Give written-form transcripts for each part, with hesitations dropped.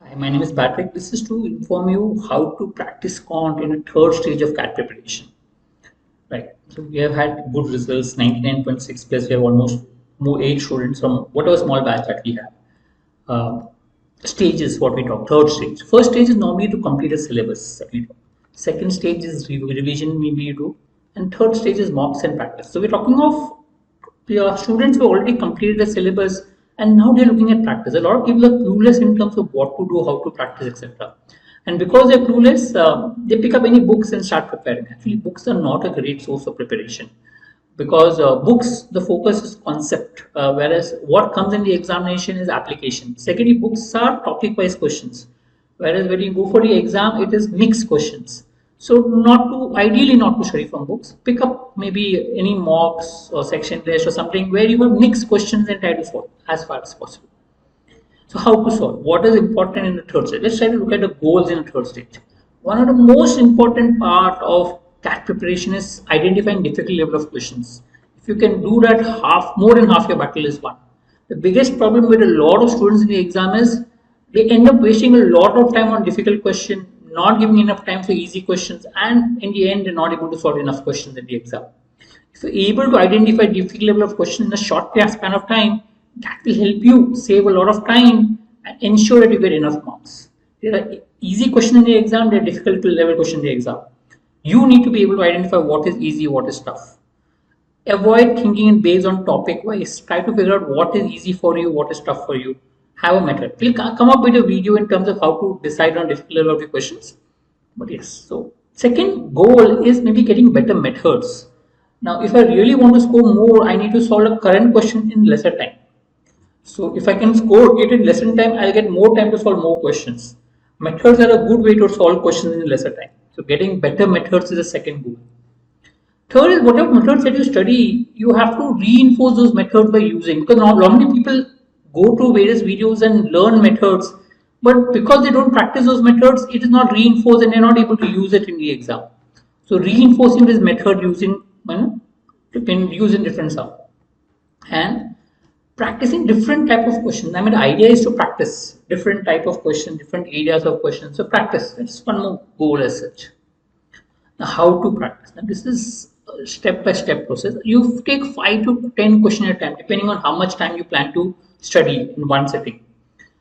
Hi, my name is Patrick. This is to inform you how to practice Quant in a third stage of CAT preparation. Right. So we have had good results, 99.6 plus. We have almost more 8 students from whatever small batch that we have. Uh, Stages, what we talk. Third stage. First stage is normally to complete a syllabus that we talk. Second stage is revision we need to, and third stage is mocks and practice. So we're talking of students who already completed the syllabus and now they're looking at practice. A lot of people are clueless in terms of what to do, how to practice, etc. And because they're clueless, they pick up any books and start preparing. Actually, books are not a great source of preparation because books, the focus is concept, whereas what comes in the examination is application. Secondly, books are topic-wise questions, whereas when you go for the exam, it is mixed questions. So ideally not to study from books, pick up maybe any mocks or section test or something where you have mixed questions and try to solve as far as possible. So how to solve? What is important in the third stage? Let's try to look at the goals in the third stage. One of the most important part of CAT preparation is identifying difficult level of questions. If you can do that, more than half your battle is won. The biggest problem with a lot of students in the exam is they end up wasting a lot of time on difficult questions, not giving enough time for easy questions, and in the end, they're not able to solve enough questions in the exam. If you're able to identify difficult level of questions in a short span of time, that will help you save a lot of time and ensure that you get enough marks. There are easy questions in the exam, there are difficult level questions in the exam. You need to be able to identify what is easy, what is tough. Avoid thinking based on topic wise. Try to figure out what is easy for you, what is tough for you. Have a method. We'll come up with a video in terms of how to decide on difficult level of the questions. But yes, so second goal is maybe getting better methods. Now, if I really want to score more, I need to solve a current question in lesser time. So if I can score it in lesser time, I'll get more time to solve more questions. Methods are a good way to solve questions in lesser time. So getting better methods is the second goal. Third is whatever methods that you study, you have to reinforce those methods by using. Because normally people go to various videos and learn methods, but because they don't practice those methods, it is not reinforced and they're not able to use it in the exam. So reinforcing this method using, you can use in different stuff. And practicing different type of questions. I mean, the idea is to practice different type of questions, different areas of questions. So practice. That's one more goal as such. Now, how to practice? Now, this is a step-by-step process. You take 5 to 10 questions at a time, depending on how much time you plan to study in one sitting.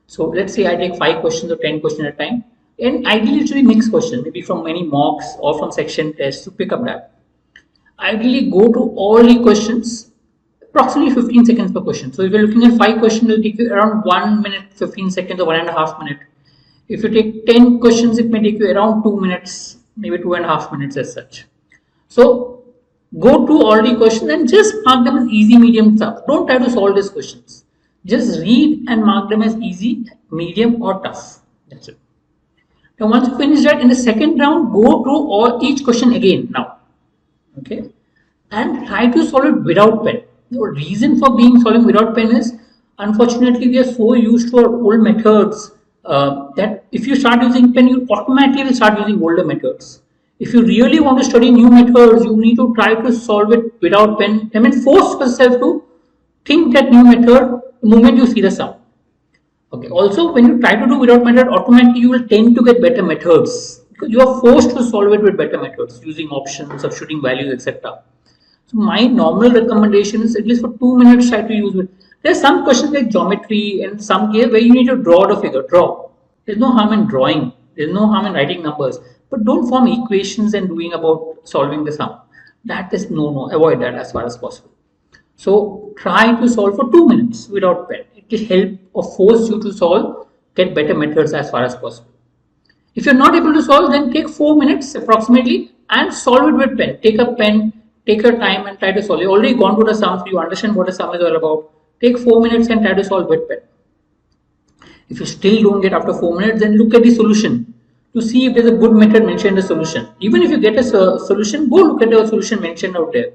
So let's say I take 5 questions or 10 questions at a time, and ideally it should be mixed questions, maybe from many mocks or from section tests to pick up that. Ideally, go to all the questions approximately 15 seconds per question. So if you're looking at 5 questions, it will take you around 1 minute, 15 seconds or 1.5 minutes. If you take 10 questions, it may take you around 2 minutes, maybe 2.5 minutes as such. So go to all the questions and just mark them as easy, medium, tough. Don't try to solve these questions. Just read and mark them as easy, medium or tough. That's it. Now once you finish that, in the second round, go through each question again now. Okay. And try to solve it without pen. The reason for solving without pen is, unfortunately, we are so used to our old methods that if you start using pen, you automatically will start using older methods. If you really want to study new methods, you need to try to solve it without pen. I mean, force yourself to think that new method the moment you see the sum. Okay. Also, when you try to do without method, automatically you will tend to get better methods because you are forced to solve it with better methods using options, substituting values, etc. So my normal recommendation is at least for 2 minutes try to use it. There's some questions like geometry and some case where you need to draw the figure. Draw. There's no harm in drawing. There's no harm in writing numbers. But don't form equations and doing about solving the sum. That is no. Avoid that as far as possible. So try to solve for 2 minutes without pen. It will help or force you to solve, get better methods as far as possible. If you're not able to solve, then take 4 minutes approximately and solve it with pen. Take a pen, take your time and try to solve. You've already gone to the sum, so you understand what the sum is all about. Take 4 minutes and try to solve with pen. If you still don't get after 4 minutes, then look at the solution to see if there's a good method mentioned in the solution. Even if you get a solution, go look at the solution mentioned out there.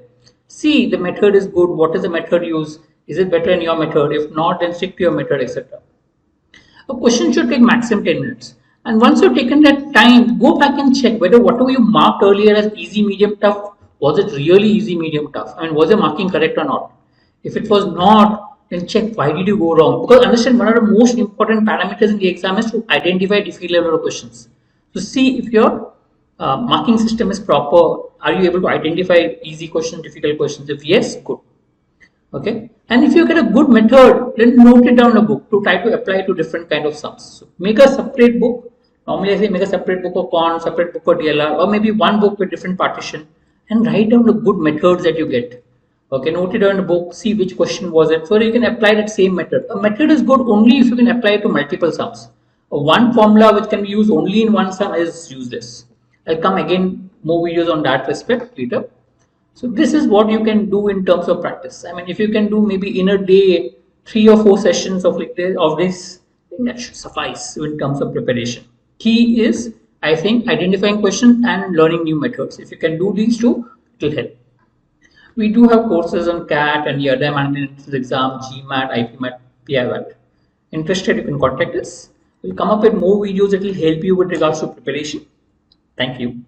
See the method is good. What is the method used? Is it better in your method? If not, then stick to your method, etc. A question should take maximum 10 minutes. And once you've taken that time, go back and check whether whatever you marked earlier as easy, medium, tough, was it really easy, medium, tough? I mean, was the marking correct or not? If it was not, then check why did you go wrong. Because understand one of the most important parameters in the exam is to identify difficult level of questions. So see if your marking system is proper. Are you able to identify easy questions, difficult questions? If yes, good. Okay, and if you get a good method, then note it down in a book to try to apply to different kind of sums. So make a separate book. Normally I say make a separate book for Quant, separate book for DLR, or maybe one book with different partition, and write down the good methods that you get. Okay, note it down in the book, see which question was it, so you can apply that same method. A method is good only if you can apply it to multiple sums. One formula which can be used only in one sum is useless. I'll come again more videos on that respect later. So this is what you can do in terms of practice. I mean, if you can do maybe in a day 3 or 4 sessions of like this, I think that should suffice in terms of preparation. Key is, I think, identifying questions and learning new methods. If you can do these two, it will help. We do have courses on CAT and the other entrance exam, GMAT, IPMAT, PIVAT. Interested, you can contact us. We'll come up with more videos that will help you with regards to preparation. Thank you.